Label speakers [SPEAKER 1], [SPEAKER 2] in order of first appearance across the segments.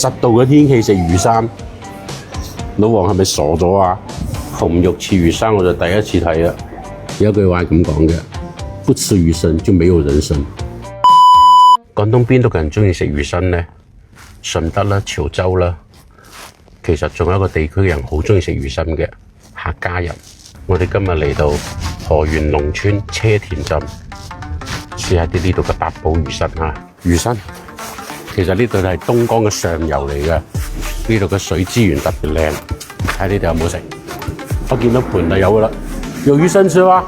[SPEAKER 1] 10度嘅天氣食魚生，老王係咪傻咗啊？紅肉翅魚生我就第一次睇啊！有一句話係咁講嘅，不吃魚生就沒有人生。廣東邊度嘅人中意食魚生呢？順德啦、潮州啦，其實仲有一個地區嘅人好中意食魚生嘅，客家人。我哋今日嚟到河源農村車田鎮，試下啲呢度嘅八寶魚生啊！魚生其實呢度係東江嘅上游嚟嘅，呢度嘅水資源特別靚。睇呢度有冇食？我見到盤就有噶啦，有魚生吃嗎？啊？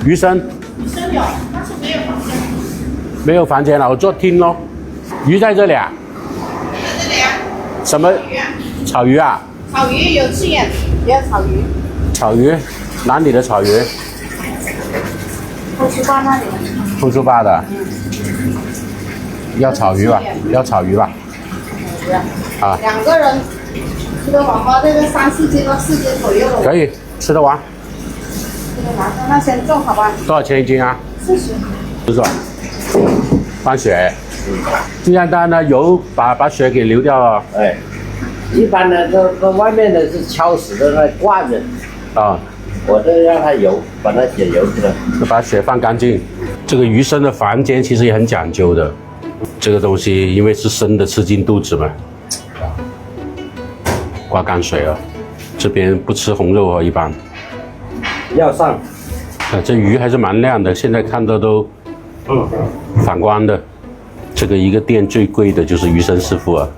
[SPEAKER 1] 魚生？魚生有，但是沒有房間。沒有房間啦，我做廳咯。魚在這裡啊？在這裡啊。什麼？炒魚啊？
[SPEAKER 2] 炒魚有翅眼，也有炒魚。
[SPEAKER 1] 炒魚？哪裡的炒魚？
[SPEAKER 2] 後廚吧那裡的。
[SPEAKER 1] 後廚吧的。要炒魚吧？要炒魚吧？啊。
[SPEAKER 2] 兩個人吃得完嗎？這個3、4斤到4斤左右了。
[SPEAKER 1] 可以，吃得完。
[SPEAKER 2] 吃得完，那先種好吧？
[SPEAKER 1] 多少錢一斤啊
[SPEAKER 2] 40。
[SPEAKER 1] 是吧？放血。鸡蛋蛋呢油把血給流掉了。
[SPEAKER 3] 哎，一般的这外面的是敲死的那挂着。
[SPEAKER 1] 啊。
[SPEAKER 3] 我这让它油，把它血油出来。
[SPEAKER 1] 把血放乾淨。這個魚生的房間其實也很講究的。這個東西因為是生的，吃進肚子嘛。掛乾水啊，這邊不吃紅肉啊，一般。
[SPEAKER 3] 要上。
[SPEAKER 1] 這魚還是蠻亮的，現在看到都反光的。這個一個店最貴的就是魚生師傅啊，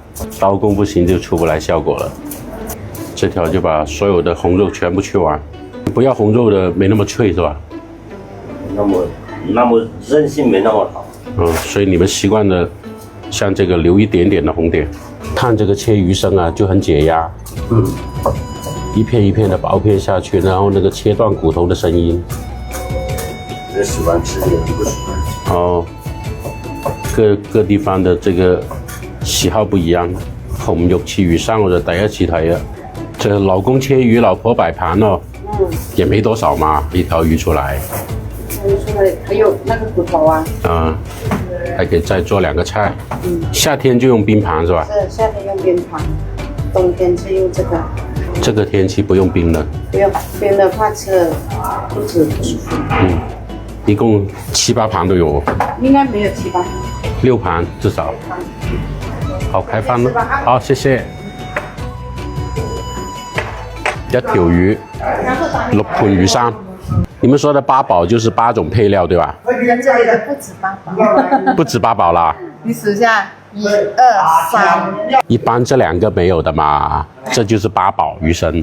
[SPEAKER 1] 刀工不行就出不來效果了。這條就把所有的紅肉全部去完，不要紅肉的沒那麼脆是吧？
[SPEAKER 3] 那麼韌性沒那麼好。
[SPEAKER 1] 所以你們習慣的像這個留一點點的紅點。看這個切魚生啊，就很解壓。一片一片的薄片下去，然後那個切斷骨頭的聲音。
[SPEAKER 3] 有喜歡吃，有人不喜歡。
[SPEAKER 1] 哦，各地方的這個喜好不一樣。紅肉翅魚生我就第一次睇啊，這老公切魚，老婆擺盤哦。也沒多少嘛，一條魚出來。
[SPEAKER 2] 出來還有那個骨頭啊。
[SPEAKER 1] 還可以再做2個菜。夏天就用冰盤是吧？
[SPEAKER 2] 是，夏天用冰盤，冬天是用這個。
[SPEAKER 1] 這個天氣不用冰了。
[SPEAKER 2] 不用冰的話，吃了肚子不舒服。
[SPEAKER 1] 一共7、8盤都有。
[SPEAKER 2] 應該沒有7、8。
[SPEAKER 1] 6盤至少。好，開飯咯。好，謝謝。一條魚，6盤魚生。你們說的8寶就是8種配料，對吧？
[SPEAKER 2] 這裡的不止8寶。
[SPEAKER 1] 不止8寶啦。
[SPEAKER 2] 你數下，1、2、3。
[SPEAKER 1] 一般這2個沒有的嘛，這就是8寶魚生。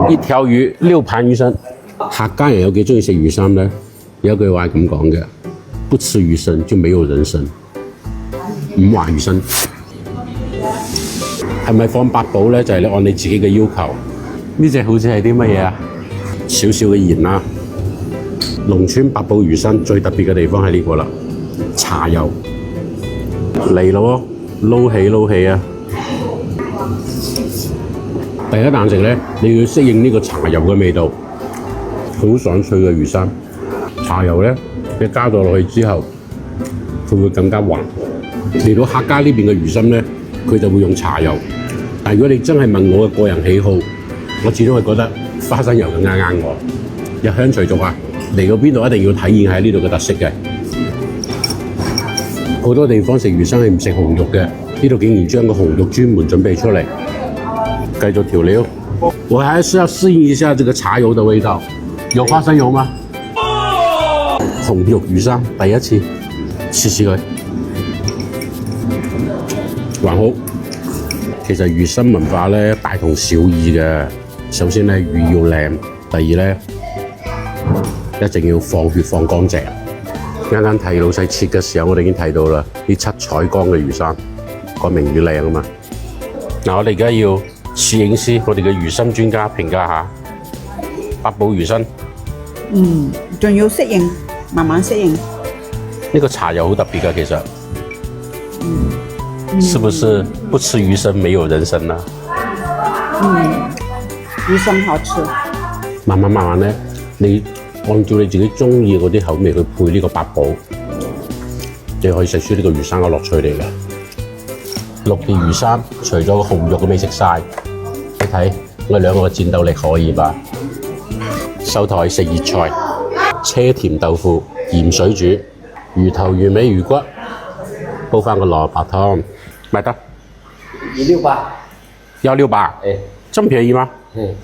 [SPEAKER 1] 一條魚6盤魚生。客家人有幾中意食魚生呢？有一句話係咁講嘅，不吃魚生就沒有人生。五華魚生係咪放8寶呢？就係你按你自己嘅要求。呢隻好似係啲乜嘢啊？少少嘅鹽啦。農村八寶魚生最特別嘅地方係呢個啦，茶油嚟咯，撈起啊！第一啖食咧，你要適應呢個茶油嘅味道，好爽脆嘅魚生。茶油咧，你加咗落去之後，佢會更加滑。嚟到客家呢邊嘅魚生咧，佢就會用茶油。但如果你真係問我嘅個人喜好，我始終係覺得花生油更加啱我。入鄉隨俗啊，嚟到邊度一定要體驗下呢度嘅特色嘅。好多地方食魚生係唔食紅肉嘅，呢度竟然將個紅肉專門準備出嚟。繼續調料，我還是要適應一下這個茶油的味道。有花生油嗎？紅肉魚生第一次試佢，還好。其實魚生文化咧大同小異嘅。首先咧魚要靚，第二咧一定要放血放乾淨。啱啱睇老細切嘅時候，我哋已經睇到啦，啲七彩光嘅魚生，講明魚靚啊嘛。嗱，我哋而家要攝影師，我哋嘅魚生專家評價下八寶魚生。
[SPEAKER 2] 仲要適應，慢慢適應。
[SPEAKER 1] 呢個茶油好特別㗎，其實。是不是不吃魚生沒有人生啊？
[SPEAKER 2] 魚生好吃。
[SPEAKER 1] 慢慢咧，你按照你自己中意嗰啲口味去配呢個八寶，你可以食出呢個魚生嘅樂趣嚟嘅。6條魚生，除咗個紅肉都未食晒。你睇我兩個嘅戰鬥力可以吧？收台食熱菜，車甜豆腐，鹽水煮，魚頭、魚尾、魚骨，煲翻個蘿蔔湯，買得
[SPEAKER 3] 168，
[SPEAKER 1] 168，
[SPEAKER 3] 哎，
[SPEAKER 1] 這麼便宜嗎？
[SPEAKER 3] 嗯。